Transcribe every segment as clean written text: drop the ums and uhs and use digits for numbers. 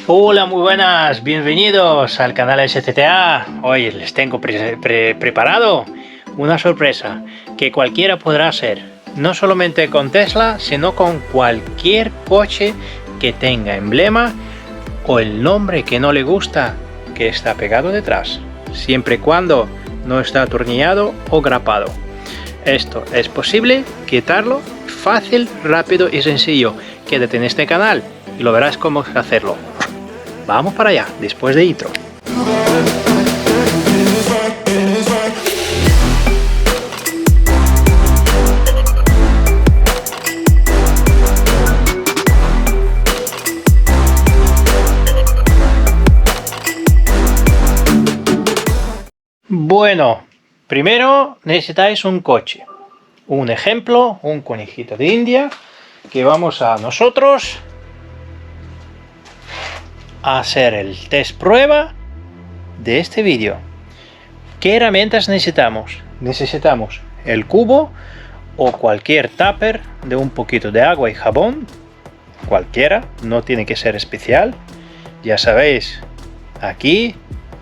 Hola, muy buenas, bienvenidos al canal SCTA. Hoy les tengo preparado una sorpresa que cualquiera podrá hacer, no solamente con Tesla, sino con cualquier coche que tenga emblema o el nombre que no le gusta que está pegado detrás, siempre y cuando no está atornillado o grapado. Esto es posible quitarlo fácil, rápido y sencillo. Quédate en este canal y lo verás cómo hacerlo. Vamos para allá, después de intro. Bueno, primero necesitáis un coche. Un ejemplo, un conejito de India, que vamos a nosotros a hacer el test prueba de este vídeo. ¿Qué herramientas necesitamos? Necesitamos el cubo o cualquier tupper de un poquito de agua y jabón, cualquiera, no tiene que ser especial. Ya sabéis, aquí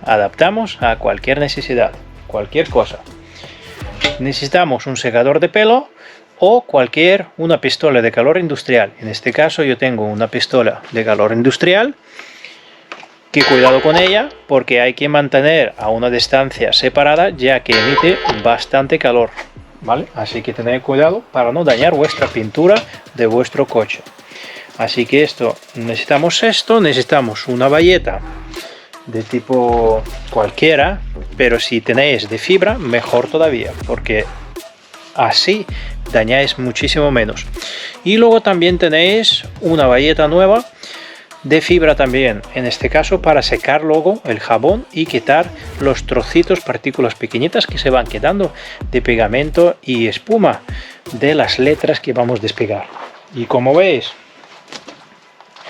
adaptamos a cualquier necesidad, cualquier cosa. Necesitamos un secador de pelo o una pistola de calor industrial. En este caso yo tengo una pistola de calor industrial, que cuidado con ella porque hay que mantener a una distancia separada ya que emite bastante calor, ¿vale? Así que tened cuidado para no dañar vuestra pintura de vuestro coche. Así que necesitamos una bayeta de tipo cualquiera, pero si tenéis de fibra mejor todavía, porque así dañáis muchísimo menos. Y luego también tenéis una bayeta nueva de fibra también, en este caso para secar luego el jabón y quitar los trocitos, partículas pequeñitas que se van quedando de pegamento y espuma de las letras que vamos a despegar. Y como veis,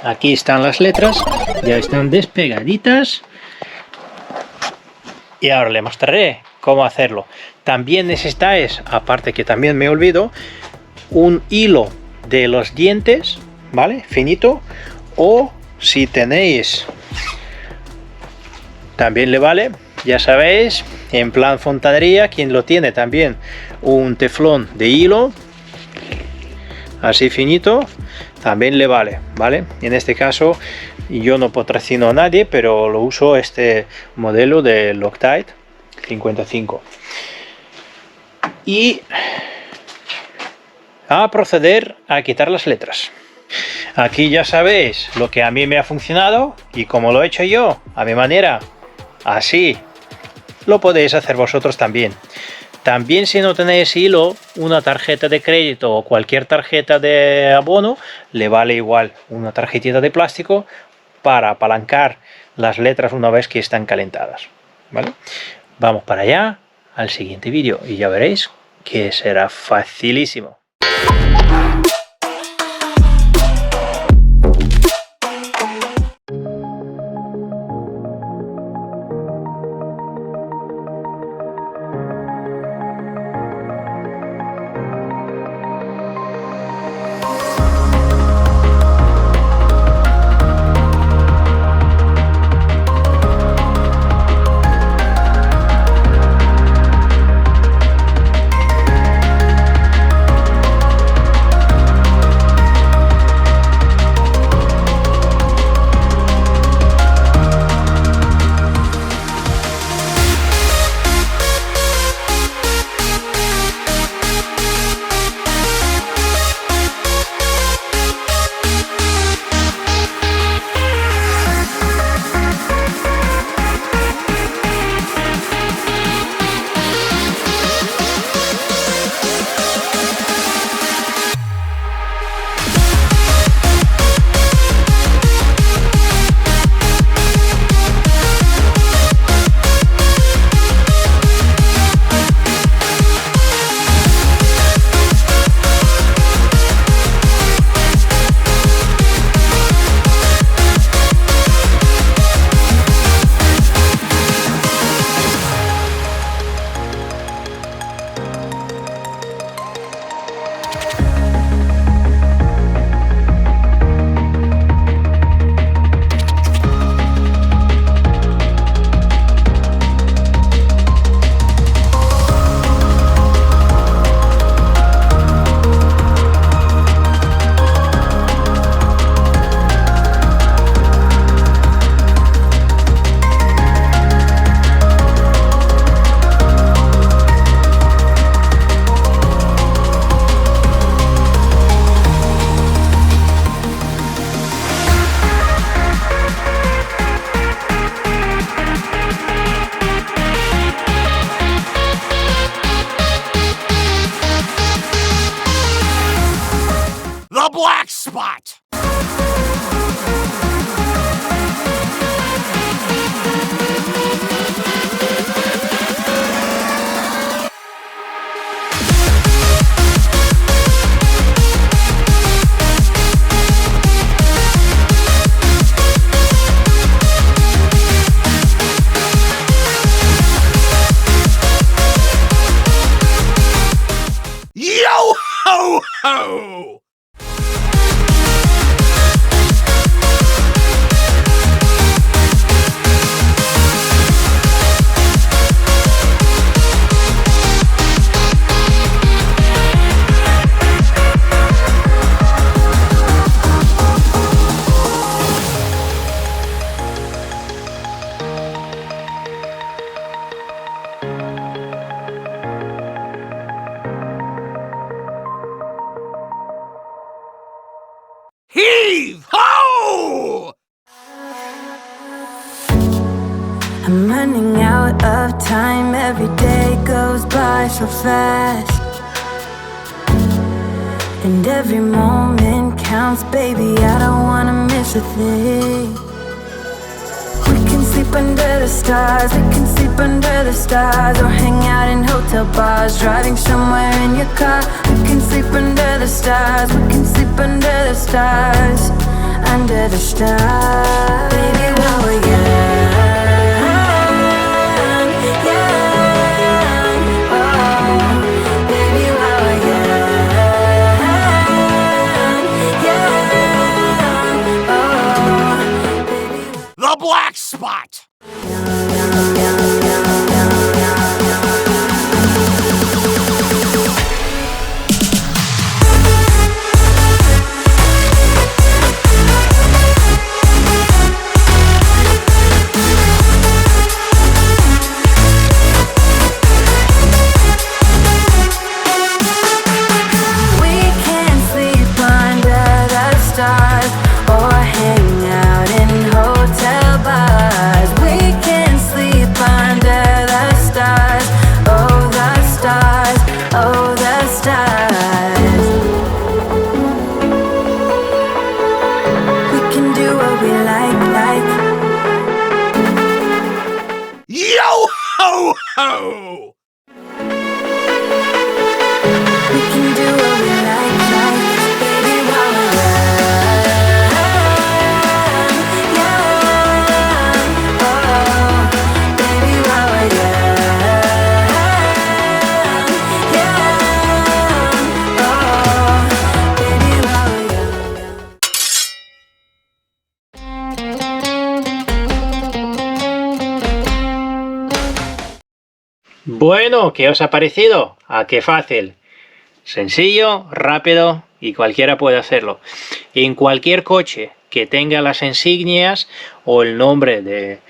aquí están las letras, ya están despegaditas. Y ahora le mostraré cómo hacerlo. También necesitáis, aparte que también me olvido, un hilo de los dientes, ¿vale? Finito, o si tenéis, también le vale, ya sabéis, en plan fontanería, quien lo tiene también, un teflón de hilo, así finito, también le vale, ¿vale? En este caso, yo no patrocino a nadie, pero lo uso este modelo de Loctite 55. Y a proceder a quitar las letras. Aquí ya sabéis lo que a mí me ha funcionado y como lo he hecho yo, a mi manera. Así lo podéis hacer vosotros también. También, si no tenéis hilo, una tarjeta de crédito o cualquier tarjeta de abono, le vale igual una tarjetita de plástico para apalancar las letras una vez que están calentadas, ¿vale? Vamos para allá al siguiente vídeo y ya veréis que será facilísimo. I'm running out of time, every day goes by so fast, and every moment counts, baby, I don't wanna miss a thing. We can sleep under the stars, we can sleep under the stars, or hang out in hotel bars, driving somewhere in your car. We can sleep under the stars, we can sleep under the stars, under the stars. Baby, while we're young, young, oh, baby, while we're young, oh, baby. The Black Spot! Ho ho! We can do what we like, baby, while we're young, young, oh, baby, while we're young, oh, baby, while we're young. Bueno, ¿qué os ha parecido? ¿A qué fácil? Sencillo, rápido y cualquiera puede hacerlo. En cualquier coche que tenga las insignias o el nombre de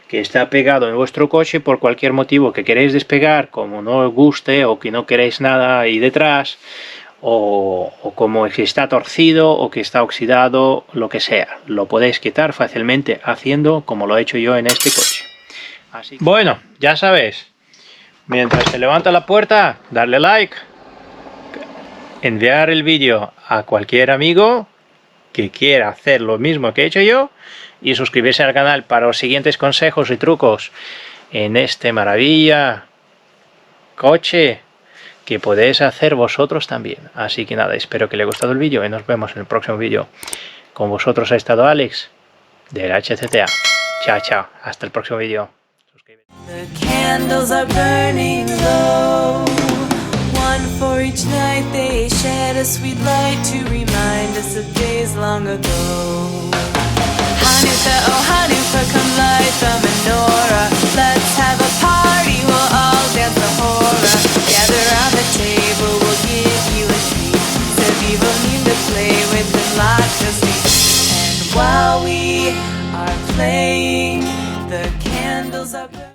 que está pegado en vuestro coche, por cualquier motivo que queréis despegar, como no os guste o que no queréis nada ahí detrás, o como que está torcido o que está oxidado, lo que sea, lo podéis quitar fácilmente haciendo como lo he hecho yo en este coche. Así que, bueno, ya sabéis. Mientras se levanta la puerta, darle like, enviar el vídeo a cualquier amigo que quiera hacer lo mismo que he hecho yo y suscribirse al canal para los siguientes consejos y trucos en este maravilla coche que podéis hacer vosotros también. Así que nada, espero que le haya gustado el vídeo y nos vemos en el próximo vídeo. Con vosotros ha estado Alex del HCTA. Chao, chao. Hasta el próximo vídeo. The candles are burning low, one for each night. They shed a sweet light to remind us of days long ago. Hanukkah, oh Hanukkah, come light the menorah. Let's have a party, we'll all dance the hora. Gather around the table, we'll give you a treat. Sevivim to play with and lots of sweets. And while we are playing, the candles are burning.